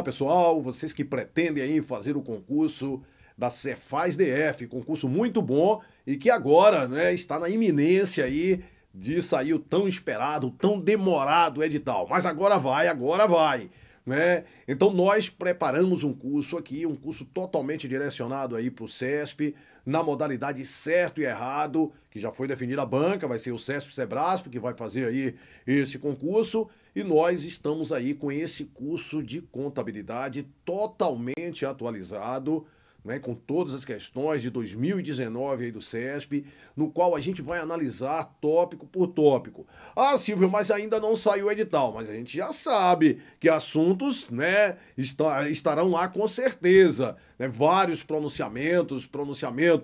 Olá pessoal, vocês que pretendem aí fazer o concurso da Cefaz DF, concurso muito bom e que agora, né, está na iminência aí de sair o tão esperado, tão demorado edital. Mas agora vai, né? Então nós preparamos um curso aqui, um curso totalmente direcionado aí para o CESP, na modalidade certo e errado, que já foi definida a banca, vai ser o CESP-Sebrasp que vai fazer aí esse concurso, e nós estamos aí com esse curso de contabilidade totalmente atualizado, né, com todas as questões de 2019 aí do CESP, no qual a gente vai analisar tópico por tópico. Ah, Silvio, mas ainda não saiu o edital, mas a gente já sabe que assuntos, né, estarão lá com certeza, né, vários pronunciamentos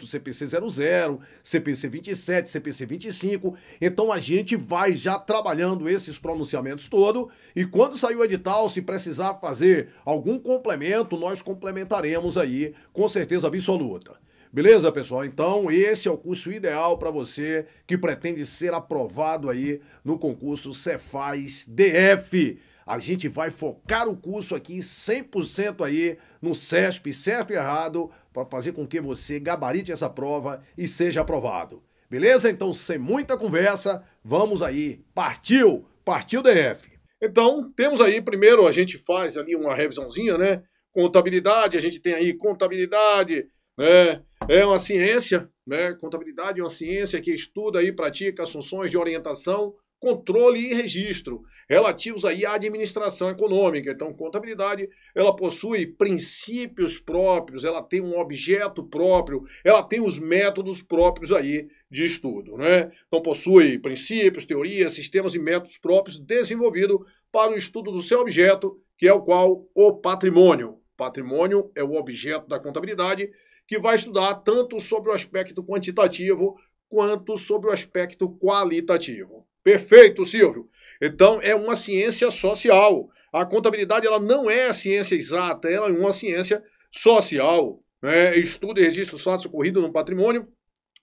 CPC 00, CPC 27, CPC 25, então a gente vai já trabalhando esses pronunciamentos todos e quando sair o edital, se precisar fazer algum complemento, nós complementaremos aí com certeza absoluta. Beleza, pessoal? Então, esse é o curso ideal para você que pretende ser aprovado aí no concurso Cefaz DF. A gente vai focar o curso aqui 100% aí no CESP, certo e errado, para fazer com que você gabarite essa prova e seja aprovado. Beleza? Então, sem muita conversa, vamos aí. Partiu DF. Então, temos aí, primeiro a gente faz ali uma revisãozinha, né? Contabilidade, a gente tem aí contabilidade, né? É uma ciência, né? Contabilidade é uma ciência que estuda e pratica as funções de orientação, controle e registro relativos aí à administração econômica. Então, contabilidade, ela possui princípios próprios, ela tem um objeto próprio, ela tem os métodos próprios aí de estudo, né? Então, possui princípios, teorias, sistemas e métodos próprios desenvolvidos para o estudo do seu objeto, que é o qual? O patrimônio. Patrimônio é o objeto da contabilidade que vai estudar tanto sobre o aspecto quantitativo quanto sobre o aspecto qualitativo. Perfeito, Silvio. Então, é uma ciência social. A contabilidade ela não é a ciência exata, ela é uma ciência social, né? Estuda e registra os fatos ocorridos no patrimônio,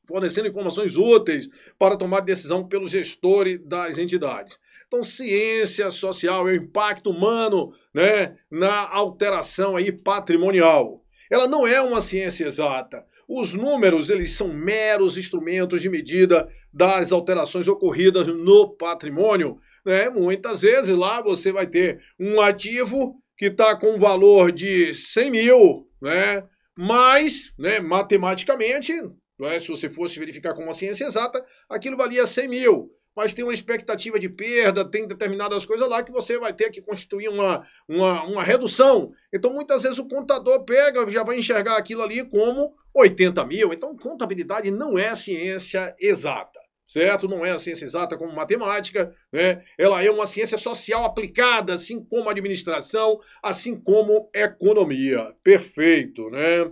fornecendo informações úteis para tomar decisão pelos gestores das entidades. Então, ciência social é o impacto humano, né, na alteração aí patrimonial. Ela não é uma ciência exata. Os números, eles são meros instrumentos de medida das alterações ocorridas no patrimônio, né? Muitas vezes lá você vai ter um ativo que está com um valor de 100 mil, né? Mas, né, matematicamente, né, se você fosse verificar com uma ciência exata, aquilo valia 100 mil. Mas tem uma expectativa de perda, tem determinadas coisas lá que você vai ter que constituir uma redução. Então, muitas vezes o contador pega, já vai enxergar aquilo ali como 80 mil. Então, contabilidade não é ciência exata, certo? Não é a ciência exata como matemática, né? Ela é uma ciência social aplicada, assim como administração, assim como economia. Perfeito, né?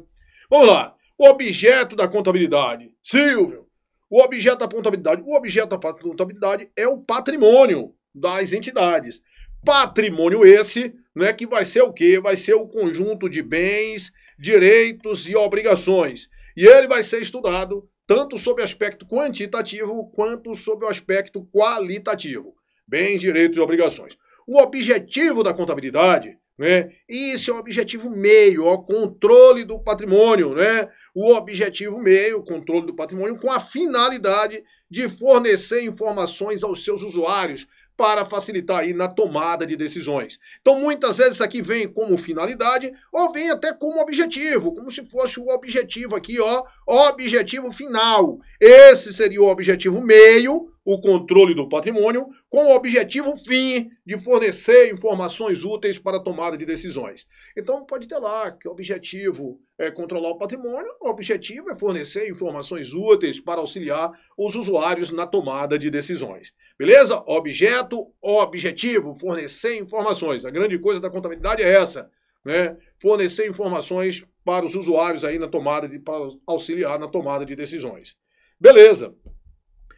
Vamos lá. O objeto da contabilidade. Silvio. O objeto da contabilidade. O objeto da contabilidade é o patrimônio das entidades. Patrimônio esse, né, que vai ser o quê? Vai ser o conjunto de bens, direitos e obrigações. E ele vai ser estudado tanto sob o aspecto quantitativo quanto sob o aspecto qualitativo. Bens, direitos e obrigações. O objetivo da contabilidade, né, isso é o objetivo meio, o controle do patrimônio, né? O objetivo meio, o controle do patrimônio, com a finalidade de fornecer informações aos seus usuários para facilitar aí na tomada de decisões. Então, muitas vezes isso aqui vem como finalidade ou vem até como objetivo, como se fosse o objetivo aqui, ó, objetivo final. Esse seria o objetivo meio, o controle do patrimônio, com o objetivo fim de fornecer informações úteis para a tomada de decisões. Então, pode ter lá que o objetivo é controlar o patrimônio, o objetivo é fornecer informações úteis para auxiliar os usuários na tomada de decisões. Beleza? Objeto, objetivo, fornecer informações. A grande coisa da contabilidade é essa, né? Fornecer informações para os usuários aí na tomada para auxiliar na tomada de decisões. Beleza.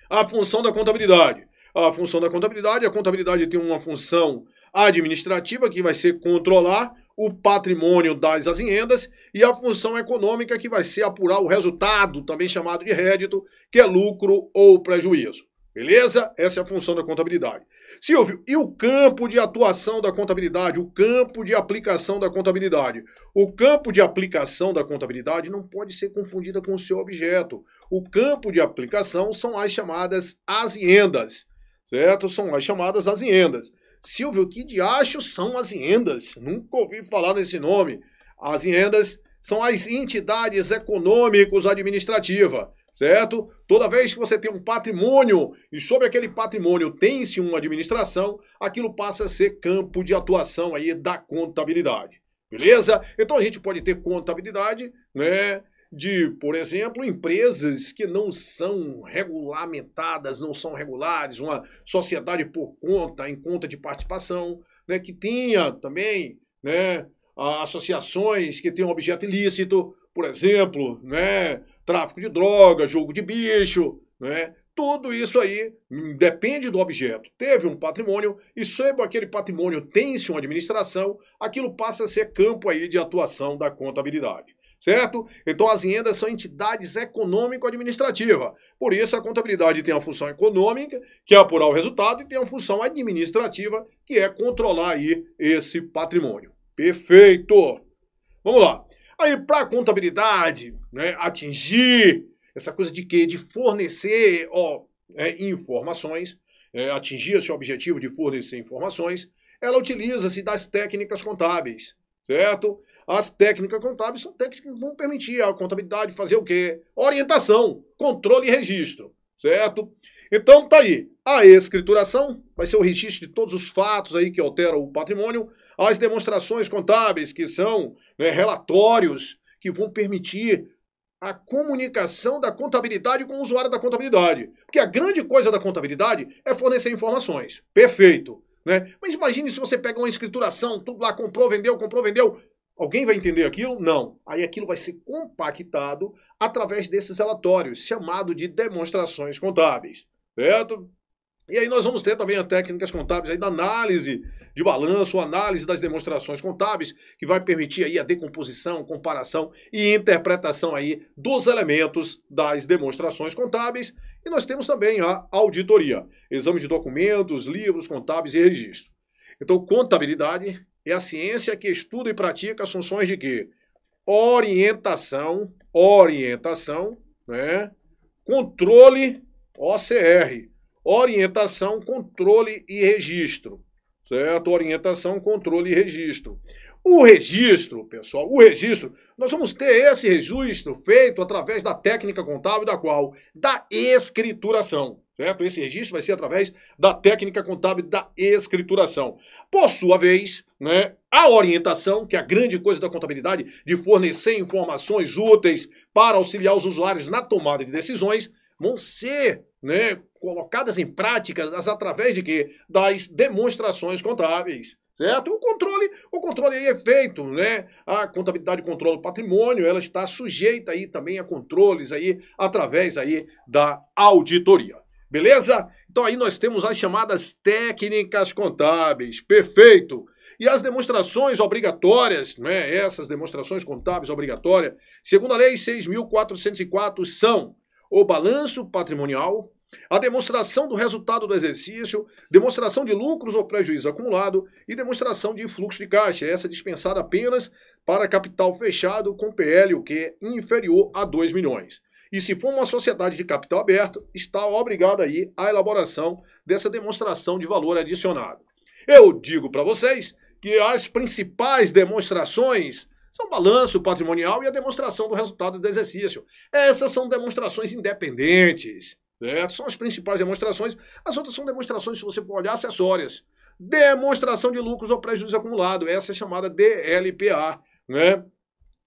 A função da contabilidade. A contabilidade tem uma função administrativa, que vai ser controlar o patrimônio das aziendas, e a função econômica, que vai ser apurar o resultado, também chamado de rédito, que é lucro ou prejuízo. Beleza? Essa é a função da contabilidade. Silvio, e o campo de atuação da contabilidade? O campo de aplicação da contabilidade? O campo de aplicação da contabilidade não pode ser confundida com o seu objeto. O campo de aplicação são as chamadas aziendas, certo? São as chamadas aziendas. Silvio, que diachos são aziendas? Nunca ouvi falar nesse nome. Aziendas são as entidades econômicos administrativas, certo? Toda vez que você tem um patrimônio e sobre aquele patrimônio tem-se uma administração, aquilo passa a ser campo de atuação aí da contabilidade, beleza? Então a gente pode ter contabilidade, né, de, por exemplo, empresas que não são regulamentadas, não são regulares, uma sociedade por conta, em conta de participação, né, que tenha também, né, associações que tenham objeto ilícito, por exemplo, né, tráfico de drogas, jogo de bicho, né? Tudo isso aí depende do objeto. Teve um patrimônio e sobre aquele patrimônio tem-se uma administração, aquilo passa a ser campo aí de atuação da contabilidade, certo? Então as aziendas são entidades econômico-administrativas. Por isso a contabilidade tem a função econômica, que é apurar o resultado, e tem a função administrativa, que é controlar aí esse patrimônio. Perfeito! Vamos lá. Aí, para a contabilidade, né, atingir essa coisa de quê? De fornecer informações, atingir esse objetivo de fornecer informações, ela utiliza-se das técnicas contábeis, certo? As técnicas contábeis são técnicas que vão permitir à contabilidade fazer o quê? Orientação, controle e registro, certo? Então, tá aí. A escrituração vai ser o registro de todos os fatos aí que alteram o patrimônio. As demonstrações contábeis, que são, né, relatórios que vão permitir a comunicação da contabilidade com o usuário da contabilidade. Porque a grande coisa da contabilidade é fornecer informações. Perfeito, né? Mas imagine se você pega uma escrituração, tudo lá, comprou, vendeu. Alguém vai entender aquilo? Não. Aí aquilo vai ser compactado através desses relatórios, chamado de demonstrações contábeis, certo? E aí nós vamos ter também as técnicas contábeis aí da análise de balanço, análise das demonstrações contábeis, que vai permitir aí a decomposição, comparação e interpretação aí dos elementos das demonstrações contábeis. E nós temos também a auditoria, exame de documentos, livros contábeis e registro. Então, contabilidade é a ciência que estuda e pratica as funções de quê? Orientação, né? Controle, OCR. Orientação, controle e registro, certo? Orientação, controle e registro. O registro, pessoal, nós vamos ter esse registro feito através da técnica contábil da qual? Da escrituração, certo? Esse registro vai ser através da técnica contábil da escrituração. Por sua vez, né, a orientação, que é a grande coisa da contabilidade, de fornecer informações úteis para auxiliar os usuários na tomada de decisões, vão ser, né, colocadas em práticas através de quê? Das demonstrações contábeis, certo? O controle aí é feito, né? A contabilidade controla o patrimônio, ela está sujeita aí também a controles aí através aí da auditoria. Beleza? Então aí nós temos as chamadas técnicas contábeis. Perfeito! E as demonstrações obrigatórias, né? Essas demonstrações contábeis obrigatórias, segundo a Lei 6.404, são o balanço patrimonial, a demonstração do resultado do exercício, demonstração de lucros ou prejuízo acumulado e demonstração de fluxo de caixa, essa dispensada apenas para capital fechado com PL, o que é inferior a 2 milhões. E se for uma sociedade de capital aberto, está obrigada aí a elaboração dessa demonstração de valor adicionado. Eu digo para vocês que as principais demonstrações são o balanço patrimonial e a demonstração do resultado do exercício. Essas são demonstrações independentes, certo? São as principais demonstrações. As outras são demonstrações, se você for olhar, acessórias. Demonstração de lucros ou prejuízo acumulado. Essa é chamada DLPA, né?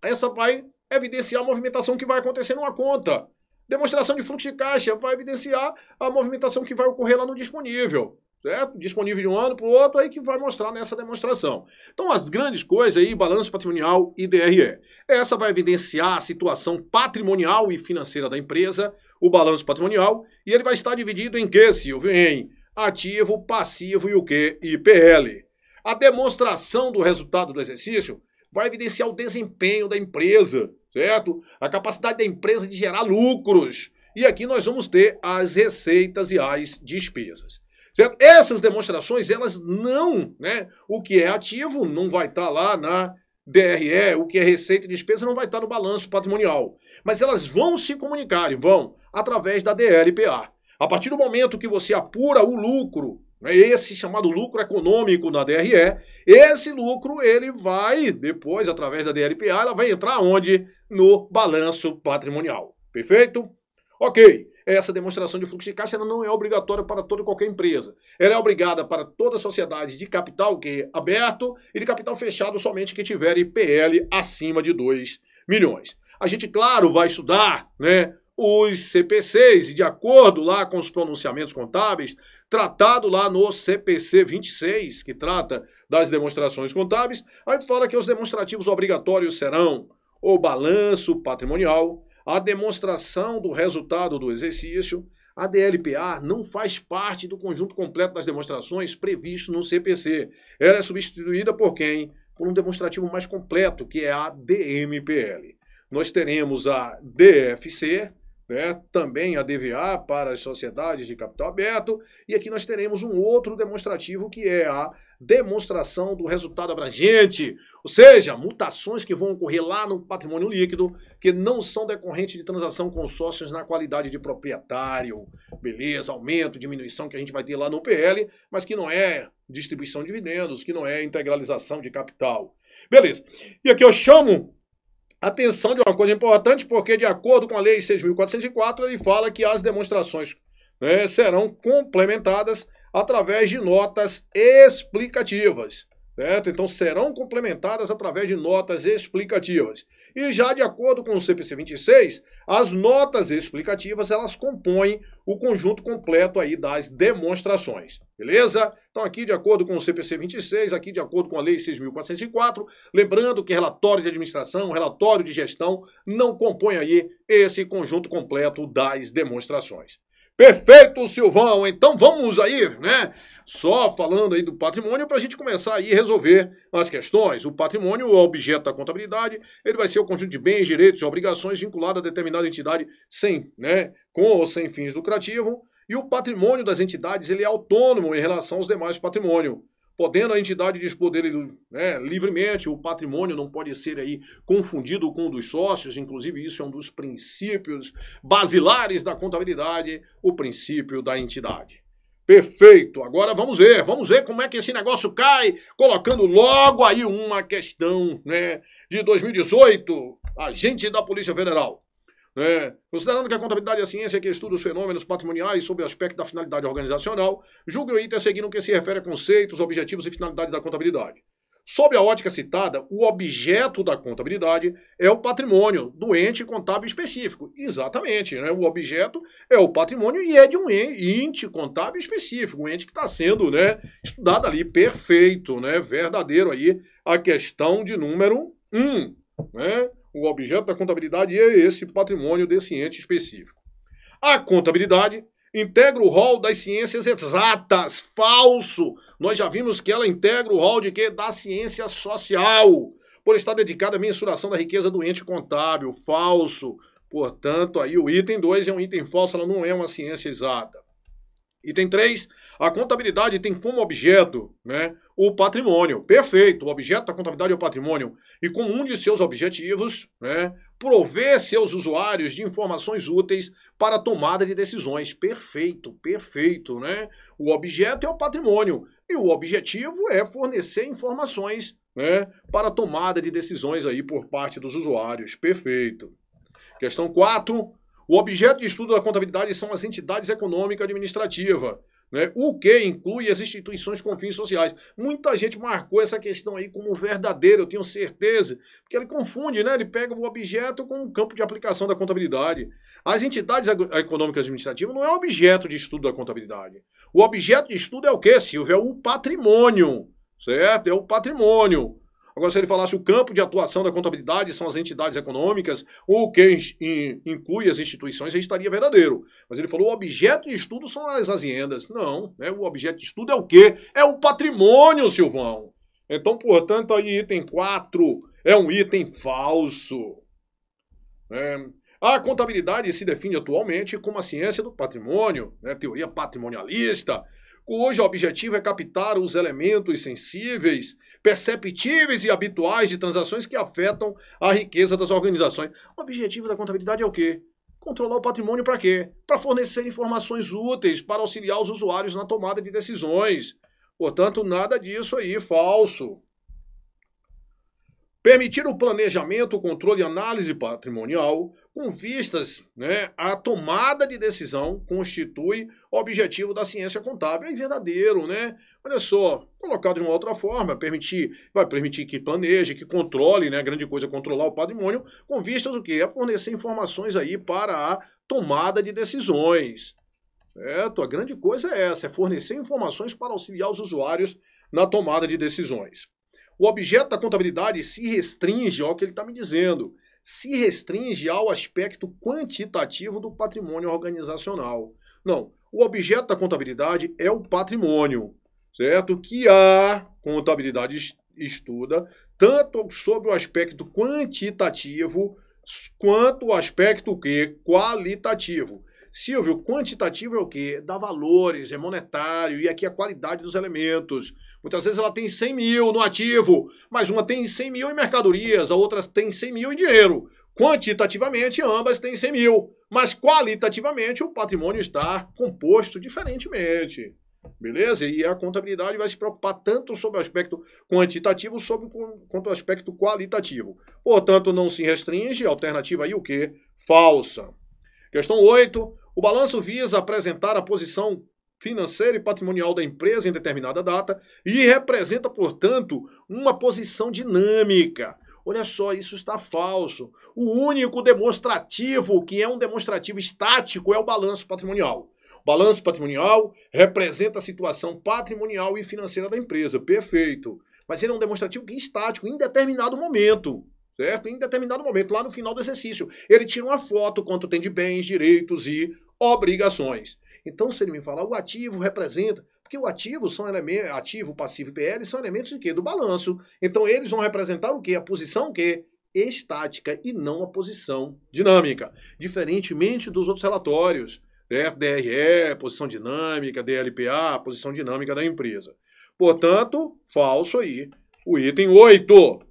Essa vai evidenciar a movimentação que vai acontecer numa conta. Demonstração de fluxo de caixa vai evidenciar a movimentação que vai ocorrer lá no disponível, certo? Disponível de um ano para o outro, aí que vai mostrar nessa demonstração. Então, as grandes coisas aí, balanço patrimonial e DRE. Essa vai evidenciar a situação patrimonial e financeira da empresa, o balanço patrimonial, e ele vai estar dividido em quê, Silvio? Em ativo, passivo e o quê? IPL. A demonstração do resultado do exercício vai evidenciar o desempenho da empresa, certo? A capacidade da empresa de gerar lucros E aqui nós vamos ter as receitas e as despesas. Certo? Essas demonstrações, elas não, né? O que é ativo não vai estar lá na DRE, o que é receita e despesa não vai estar no balanço patrimonial. Mas elas vão se comunicar e vão através da DLPA. A partir do momento que você apura o lucro, né, esse chamado lucro econômico na DRE, esse lucro ele vai, depois, através da DLPA, ela vai entrar onde? No balanço patrimonial. Perfeito? Ok. Essa demonstração de fluxo de caixa ela não é obrigatória para toda e qualquer empresa. Ela é obrigada para toda sociedade de capital que é aberto e de capital fechado somente que tiver IPL acima de 2 milhões. A gente, claro, vai estudar, né, os CPCs, e de acordo lá com os pronunciamentos contábeis, tratado lá no CPC 26, que trata das demonstrações contábeis, aí fala que os demonstrativos obrigatórios serão o balanço patrimonial, a demonstração do resultado do exercício. A DLPA não faz parte do conjunto completo das demonstrações previsto no CPC. Ela é substituída por quem? Por um demonstrativo mais completo, que é a DMPL. Nós teremos a DFC, né, também a DVA para as sociedades de capital aberto, e aqui nós teremos um outro demonstrativo que é a demonstração do resultado abrangente, ou seja, mutações que vão ocorrer lá no patrimônio líquido que não são decorrentes de transação com sócios na qualidade de proprietário, beleza, aumento, diminuição que a gente vai ter lá no PL, mas que não é distribuição de dividendos, que não é integralização de capital. Beleza. E aqui eu chamo atenção de uma coisa importante, porque de acordo com a Lei 6.404, ele fala que as demonstrações, né, serão complementadas através de notas explicativas, certo? Então serão complementadas através de notas explicativas. E já de acordo com o CPC 26, as notas explicativas, elas compõem o conjunto completo aí das demonstrações, beleza? Então aqui de acordo com o CPC 26, aqui de acordo com a Lei 6.404, lembrando que relatório de administração, relatório de gestão, não compõe aí esse conjunto completo das demonstrações. Perfeito, Silvão! Então vamos aí, né? Só falando aí do patrimônio para a gente começar aí a resolver as questões. O patrimônio, o objeto da contabilidade, ele vai ser o conjunto de bens, direitos e obrigações vinculado a determinada entidade sem, né, com ou sem fins lucrativos. E o patrimônio das entidades, ele é autônomo em relação aos demais patrimônios. Podendo a entidade dispor dele, né, livremente, o patrimônio não pode ser aí confundido com o dos sócios, inclusive isso é um dos princípios basilares da contabilidade, o princípio da entidade. Perfeito, agora vamos ver como é que esse negócio cai, colocando logo aí uma questão, né, de 2018, agente da Polícia Federal. Considerando que a contabilidade é a ciência que estuda os fenômenos patrimoniais sob o aspecto da finalidade organizacional, julgue o item a seguir no que se refere a conceitos, objetivos e finalidade da contabilidade. Sob a ótica citada, o objeto da contabilidade é o patrimônio do ente contábil específico. Exatamente, né? O objeto é o patrimônio e é de um ente contábil específico, um ente que está sendo, né, estudado ali. Perfeito, né? Verdadeiro aí a questão de número 1, né? O objeto da contabilidade é esse patrimônio desse ente específico. A contabilidade integra o rol das ciências exatas. Falso! Nós já vimos que ela integra o rol de quê? Da ciência social, por estar dedicada à mensuração da riqueza do ente contábil. Falso! Portanto, aí o item 2 é um item falso, ela não é uma ciência exata. Item 3, a contabilidade tem como objeto, né, o patrimônio. Perfeito, o objeto da contabilidade é o patrimônio. E como um de seus objetivos, né, prover seus usuários de informações úteis para a tomada de decisões. Perfeito, perfeito, né? O objeto é o patrimônio e o objetivo é fornecer informações, né, para a tomada de decisões aí por parte dos usuários. Perfeito. Questão 4. O objeto de estudo da contabilidade são as entidades econômicas administrativas, né? O que inclui as instituições com fins sociais. Muita gente marcou essa questão aí como verdadeira, eu tenho certeza, porque ele confunde, né? Ele pega o objeto com o campo de aplicação da contabilidade. As entidades econômicas administrativas não é objeto de estudo da contabilidade. O objeto de estudo é o quê, Silvio? É o patrimônio, certo? É o patrimônio. Agora, se ele falasse o campo de atuação da contabilidade são as entidades econômicas, o que inclui as instituições, aí estaria verdadeiro. Mas ele falou o objeto de estudo são as aziendas. Não, né? O objeto de estudo é o quê? É o patrimônio, Silvão. Então, portanto, aí item 4 é um item falso. A contabilidade se define atualmente como a ciência do patrimônio, né, teoria patrimonialista, cujo objetivo é captar os elementos sensíveis, perceptíveis e habituais de transações que afetam a riqueza das organizações. O objetivo da contabilidade é o quê? Controlar o patrimônio para quê? Para fornecer informações úteis para auxiliar os usuários na tomada de decisões. Portanto, nada disso aí, falso. Permitir o planejamento, controle e análise patrimonial com vistas, né, à tomada de decisão constitui o objetivo da ciência contábil. É verdadeiro, né? Olha só, colocado de uma outra forma, vai permitir que planeje, que controle, né? A grande coisa é controlar o patrimônio com vistas o quê? A fornecer informações aí para a tomada de decisões. Certo? A grande coisa é essa, é fornecer informações para auxiliar os usuários na tomada de decisões. O objeto da contabilidade se restringe ao que ele está me dizendo, se restringe ao aspecto quantitativo do patrimônio organizacional. Não, o objeto da contabilidade é o patrimônio, certo? Que a contabilidade estuda tanto sobre o aspecto quantitativo quanto o aspecto qualitativo. Silvio, quantitativo é o quê? Dá valores, é monetário, e aqui a qualidade dos elementos. Muitas vezes ela tem 100 mil no ativo, mas uma tem 100 mil em mercadorias, a outra tem 100 mil em dinheiro. Quantitativamente, ambas têm 100 mil, mas qualitativamente o patrimônio está composto diferentemente. Beleza? E a contabilidade vai se preocupar tanto sobre o aspecto quantitativo quanto o aspecto qualitativo. Portanto, não se restringe, alternativa aí o quê? Falsa. Questão 8. O balanço visa apresentar a posição financeira e patrimonial da empresa em determinada data e representa, portanto, uma posição dinâmica. Olha só, isso está falso. O único demonstrativo que é um demonstrativo estático é o balanço patrimonial. O balanço patrimonial representa a situação patrimonial e financeira da empresa. Perfeito. Mas ele é um demonstrativo que é estático, em determinado momento. Certo? Em determinado momento, lá no final do exercício, ele tira uma foto quanto tem de bens, direitos e obrigações. Então, se ele me falar, o ativo representa, porque o ativo são elementos, ativo, passivo e PL são elementos de quê? Do balanço. Então, eles vão representar o quê? A posição o quê? Estática e não a posição dinâmica. Diferentemente dos outros relatórios, certo? DRE, posição dinâmica, DLPA, posição dinâmica da empresa. Portanto, falso aí. O item 8.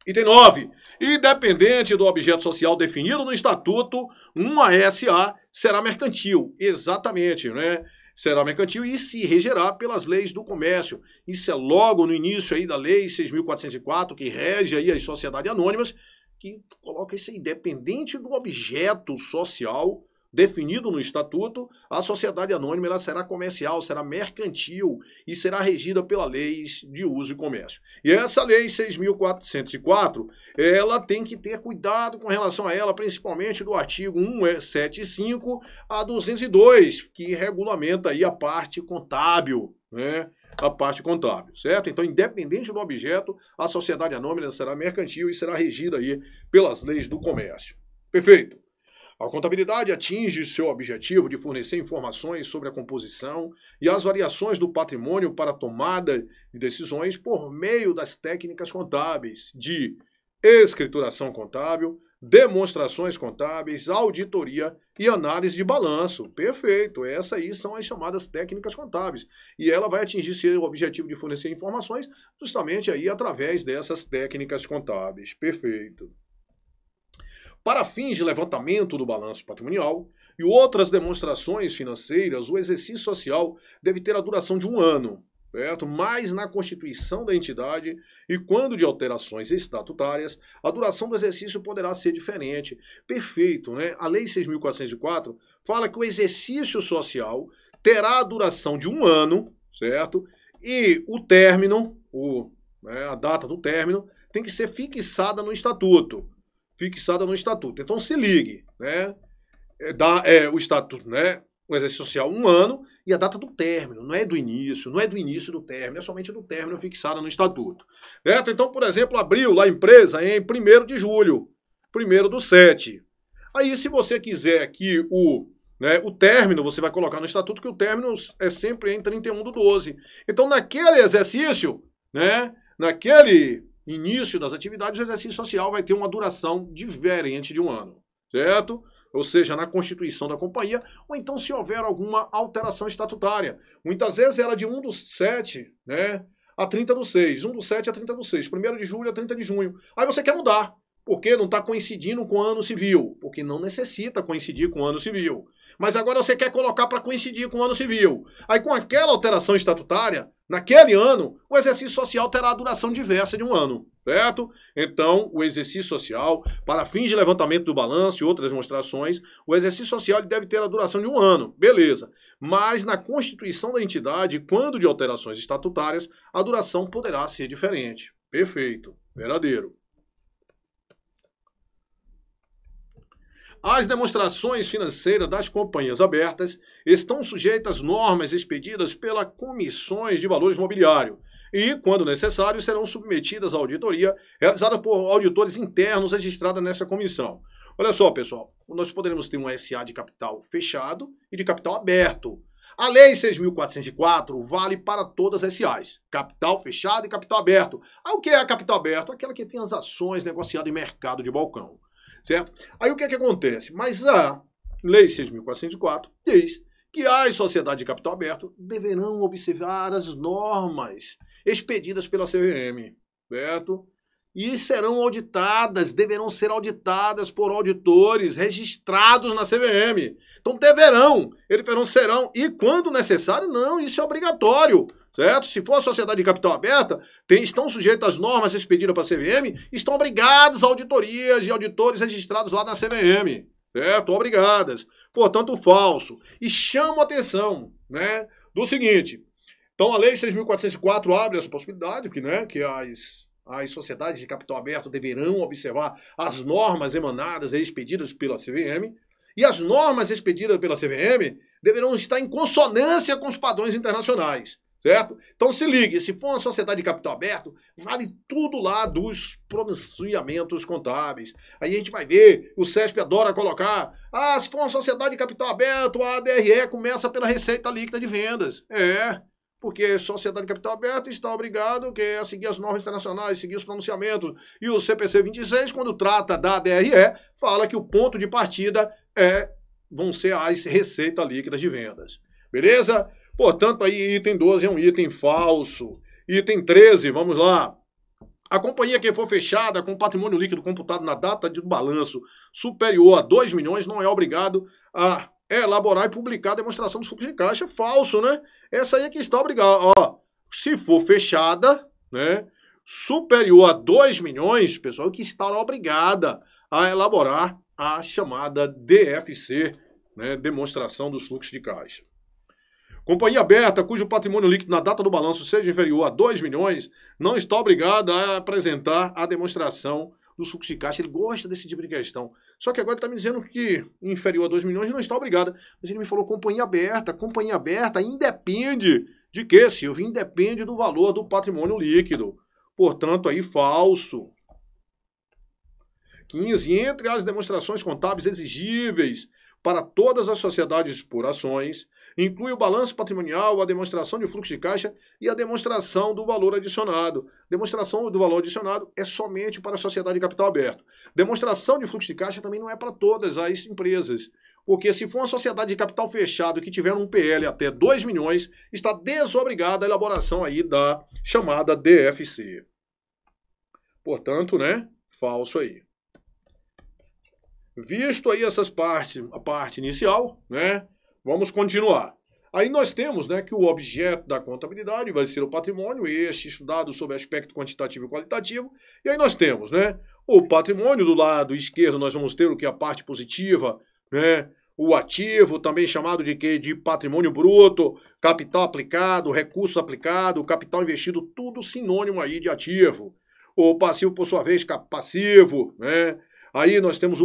Item 9. Independente do objeto social definido no estatuto, uma SA será mercantil. Exatamente, né? Será mercantil e se regerá pelas leis do comércio. Isso é logo no início aí da lei 6.404, que rege aí as sociedades anônimas, que coloca isso aí, independente do objeto social definido no estatuto, a sociedade anônima ela será comercial, será mercantil e será regida pela lei de uso e comércio. E essa lei 6.404, ela tem que ter cuidado com relação a ela, principalmente do artigo 175 a 202, que regulamenta aí a parte contábil, né? A parte contábil, certo? Então, independente do objeto, a sociedade anônima será mercantil e será regida aí pelas leis do comércio. Perfeito. A contabilidade atinge seu objetivo de fornecer informações sobre a composição e as variações do patrimônio para a tomada de decisões por meio das técnicas contábeis de escrituração contábil, demonstrações contábeis, auditoria e análise de balanço. Perfeito, essas aí são as chamadas técnicas contábeis. E ela vai atingir seu objetivo de fornecer informações justamente aí através dessas técnicas contábeis. Perfeito. Para fins de levantamento do balanço patrimonial e outras demonstrações financeiras, o exercício social deve ter a duração de 1 ano, certo? Mas na constituição da entidade e quando de alterações estatutárias, a duração do exercício poderá ser diferente. Perfeito, né? A Lei 6.404 fala que o exercício social terá a duração de 1 ano, certo? E o término, a data do término, tem que ser fixada no estatuto. Fixada no estatuto. Então se ligue, né? O estatuto, né? O exercício social 1 ano e a data do término, não é do início, não é do início do término, é somente do término fixada no estatuto. Certo? Então, por exemplo, abriu lá a empresa em 1º de julho, 1º/7. Aí, se você quiser que o término, você vai colocar no estatuto que o término é sempre em 31/12. Então, naquele exercício, né? Naquele início das atividades, o exercício social vai ter uma duração diferente de 1 ano. certo? Ou seja, na constituição da companhia, ou então se houver alguma alteração estatutária. Muitas vezes era de 1/7, né, a 30/6, 1/7 a 30/6, 1º de julho a 30 de junho. Aí você quer mudar, porque não está coincidindo com o ano civil, porque não necessita coincidir com o ano civil. Mas agora você quer colocar para coincidir com o ano civil. Aí com aquela alteração estatutária, naquele ano, o exercício social terá a duração diversa de um ano, certo? Então, o exercício social, para fins de levantamento do balanço e outras demonstrações, o exercício social deve ter a duração de um ano, beleza. Mas na constituição da entidade, quando de alterações estatutárias, a duração poderá ser diferente. Perfeito, verdadeiro. As demonstrações financeiras das companhias abertas estão sujeitas às normas expedidas pelas comissões de valores mobiliários e, quando necessário, serão submetidas à auditoria realizada por auditores internos registrada nessa comissão. Olha só, pessoal, nós poderemos ter um SA de capital fechado e de capital aberto. A Lei 6.404 vale para todas as SAs, capital fechado e capital aberto. Ah, o que é capital aberto? Aquela que tem as ações negociadas em mercado de balcão. Certo? Aí o que é que acontece? Mas a Lei 6.404 diz que as sociedades de capital aberto deverão observar as normas expedidas pela CVM, certo? E serão auditadas, deverão ser auditadas por auditores registrados na CVM. Então deverão, eles serão, e quando necessário, não, isso é obrigatório. Certo? Se for a sociedade de capital aberta, estão sujeitos às normas expedidas para a CVM, estão obrigadas a auditorias e auditores registrados lá na CVM. Certo? Obrigadas. Portanto, falso. E chamo a atenção, né, do seguinte. Então, a Lei 6.404 abre essa possibilidade, que as sociedades de capital aberto deverão observar as normas emanadas e expedidas pela CVM, e as normas expedidas pela CVM deverão estar em consonância com os padrões internacionais. Certo? Então se ligue, se for uma sociedade de capital aberto, vale tudo lá dos pronunciamentos contábeis. Aí a gente vai ver, o CESP adora colocar, se for uma sociedade de capital aberto, a ADRE começa pela receita líquida de vendas. Porque sociedade de capital aberto está obrigado a seguir as normas internacionais, seguir os pronunciamentos. E o CPC 26, quando trata da ADRE, fala que o ponto de partida vão ser as receitas líquidas de vendas. Beleza? Portanto, aí item 12 é um item falso. Item 13, vamos lá. A companhia que for fechada com patrimônio líquido computado na data do balanço superior a 2 milhões não é obrigado a elaborar e publicar a demonstração do fluxo de caixa. Falso, né? Essa aí é que está obrigada. Se for fechada, né, superior a 2 milhões, pessoal, que está obrigada a elaborar a chamada DFC, né, demonstração dos fluxos de caixa. Companhia aberta, cujo patrimônio líquido na data do balanço seja inferior a 2 milhões, não está obrigada a apresentar a demonstração do fluxo de caixa. Ele gosta desse tipo de questão. Só que agora ele está me dizendo que inferior a 2 milhões não está obrigada. Mas ele me falou companhia aberta. Companhia aberta independe de quê, Silvio? Independe do valor do patrimônio líquido. Portanto, aí falso. 15. Entre as demonstrações contábeis exigíveis para todas as sociedades por ações, inclui o balanço patrimonial, a demonstração de fluxo de caixa e a demonstração do valor adicionado. Demonstração do valor adicionado é somente para a sociedade de capital aberto. Demonstração de fluxo de caixa também não é para todas as empresas. Porque se for uma sociedade de capital fechado que tiver um PL até 2 milhões, está desobrigada a elaboração aí da chamada DFC. Portanto, né, falso aí. Visto aí essas partes, a parte inicial, né, vamos continuar. Aí nós temos, né, que o objeto da contabilidade vai ser o patrimônio, este estudado sob aspecto quantitativo e qualitativo. E aí nós temos, né, o patrimônio. Do lado esquerdo nós vamos ter o que é a parte positiva, né, o ativo, também chamado de quê? De patrimônio bruto, capital aplicado, recurso aplicado, capital investido, tudo sinônimo aí de ativo. O passivo, por sua vez, passivo, né? Aí nós temos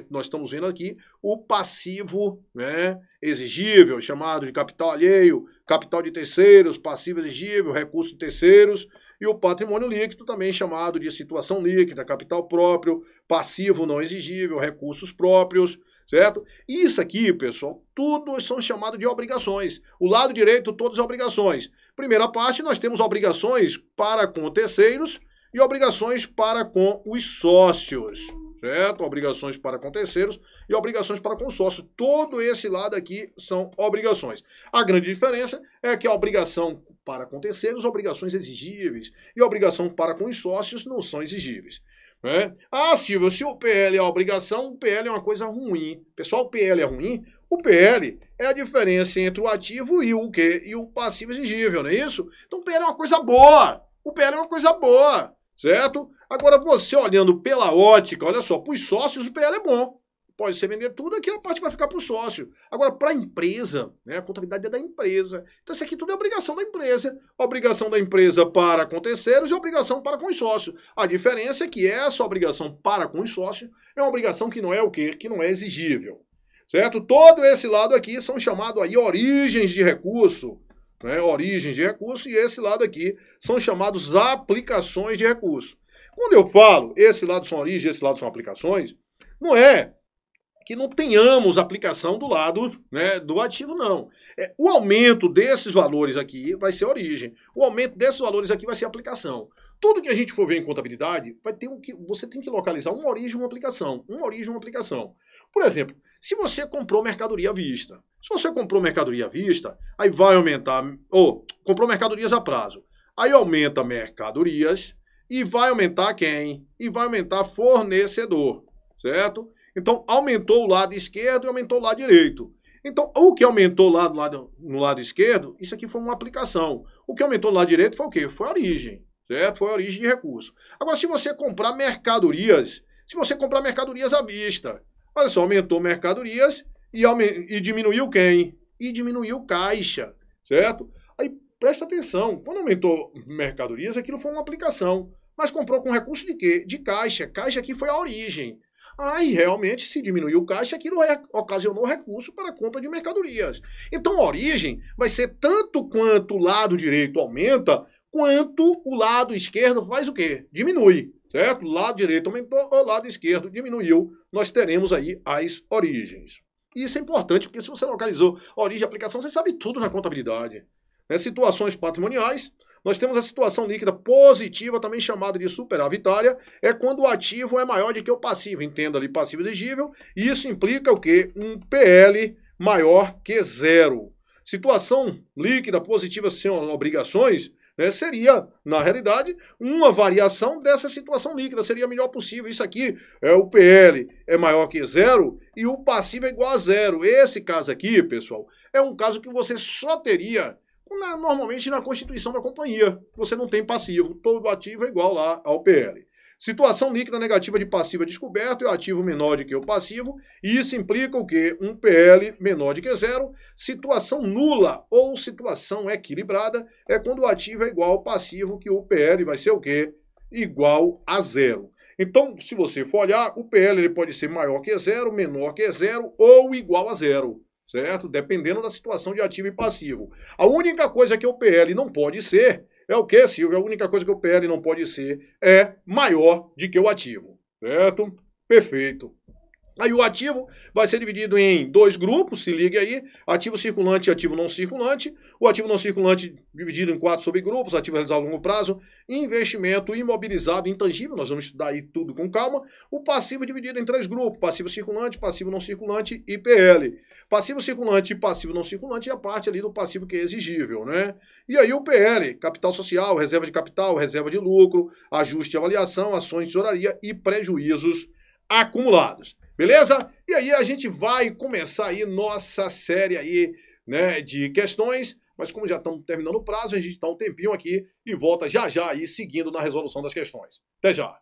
nós estamos vendo aqui o passivo, né, exigível, chamado de capital alheio, capital de terceiros, passivo exigível, recurso de terceiros, e o patrimônio líquido, também chamado de situação líquida, capital próprio, passivo não exigível, recursos próprios, certo? Isso aqui, pessoal, tudo são chamados de obrigações. O lado direito, todas as obrigações. Primeira parte, nós temos obrigações para com terceiros e obrigações para com os sócios. certo? Obrigações para com terceiros e obrigações para com sócios. Todo esse lado aqui são obrigações. A grande diferença é que a obrigação para com terceiros, obrigações exigíveis, e a obrigação para com os sócios não são exigíveis. Né? Ah, Silvio, se o PL é a obrigação, o PL é uma coisa ruim. Pessoal, o PL é ruim? O PL é a diferença entre o ativo e o quê? E o passivo exigível, não é isso? Então o PL é uma coisa boa. O PL é uma coisa boa, certo? Agora você olhando pela ótica, olha só, para os sócios o PL é bom. Pode ser vender tudo, aquela parte vai ficar para o sócio. Agora, para a empresa, né, a contabilidade é da empresa. Então, isso aqui tudo é obrigação da empresa. Obrigação da empresa para com terceiros e obrigação para com os sócios. A diferença é que essa obrigação para com os sócios é uma obrigação que não é o quê? Que não é exigível. Certo? Todo esse lado aqui são chamados aí origens de recurso. Né? Origens de recurso, e esse lado aqui são chamados aplicações de recurso. Quando eu falo, esse lado são origens, esse lado são aplicações, não é que não tenhamos aplicação do lado, né, do ativo, não. O aumento desses valores aqui vai ser origem. O aumento desses valores aqui vai ser aplicação. Tudo que a gente for ver em contabilidade, vai ter você tem que localizar uma origem e uma aplicação. Uma origem e uma aplicação. Por exemplo, se você comprou mercadoria à vista. Se você comprou mercadoria à vista, aí vai aumentar, comprou mercadorias a prazo. Aí aumenta mercadorias e vai aumentar quem? E vai aumentar fornecedor, certo? Então, aumentou o lado esquerdo e aumentou o lado direito. Então, o que aumentou lá no lado esquerdo, isso aqui foi uma aplicação. O que aumentou no lado direito foi o quê? Foi a origem, certo? Foi a origem de recurso. Agora, se você comprar mercadorias à vista, olha só, aumentou mercadorias e diminuiu quem? E diminuiu caixa, certo? Aí, presta atenção, quando aumentou mercadorias, aquilo foi uma aplicação. Mas comprou com recurso de quê? De caixa. Caixa aqui foi a origem. Aí, realmente, se diminuiu o caixa, aquilo ocasionou recurso para a compra de mercadorias. Então, a origem vai ser tanto quanto o lado direito aumenta, quanto o lado esquerdo faz o quê? Diminui, certo? O lado direito aumentou, o lado esquerdo diminuiu. Nós teremos aí as origens. E isso é importante, porque se você localizou origem e aplicação, você sabe tudo na contabilidade. Né? Situações patrimoniais. Nós temos a situação líquida positiva, também chamada de superavitária, é quando o ativo é maior do que o passivo. Entenda ali, passivo exigível. Isso implica o quê? Um PL maior que zero. Situação líquida positiva sem obrigações, né, seria, na realidade, uma variação dessa situação líquida. Seria a melhor possível. Isso aqui, o PL é maior que zero e o passivo é igual a zero. Esse caso aqui, pessoal, é um caso que você só teria normalmente na constituição da companhia. Você não tem passivo, todo ativo é igual lá ao PL. Situação líquida negativa de passivo é descoberto, é o ativo menor do que o passivo, e isso implica o quê? Um PL menor do que zero. Situação nula ou situação equilibrada é quando o ativo é igual ao passivo, que o PL vai ser o quê? Igual a zero. Então, se você for olhar, o PL ele pode ser maior que zero, menor que zero ou igual a zero. Certo? Dependendo da situação de ativo e passivo. A única coisa que o PL não pode ser é o que, Silvio? A única coisa que o PL não pode ser é maior do que o ativo. Certo? Perfeito. Aí o ativo vai ser dividido em dois grupos, se liga aí, ativo circulante e ativo não circulante. O ativo não circulante dividido em 4 subgrupos, ativo realizado a longo prazo, investimento imobilizado, intangível, nós vamos estudar aí tudo com calma. O passivo dividido em 3 grupos, passivo circulante, passivo não circulante e PL. Passivo circulante e passivo não circulante é a parte ali do passivo que é exigível, né? E aí o PL, capital social, reserva de capital, reserva de lucro, ajuste e avaliação, ações de tesouraria e prejuízos acumulados. Beleza? E aí a gente vai começar aí nossa série aí, né, de questões, mas como já estamos terminando o prazo, a gente dá um tempinho aqui e volta já já aí seguindo na resolução das questões. Até já!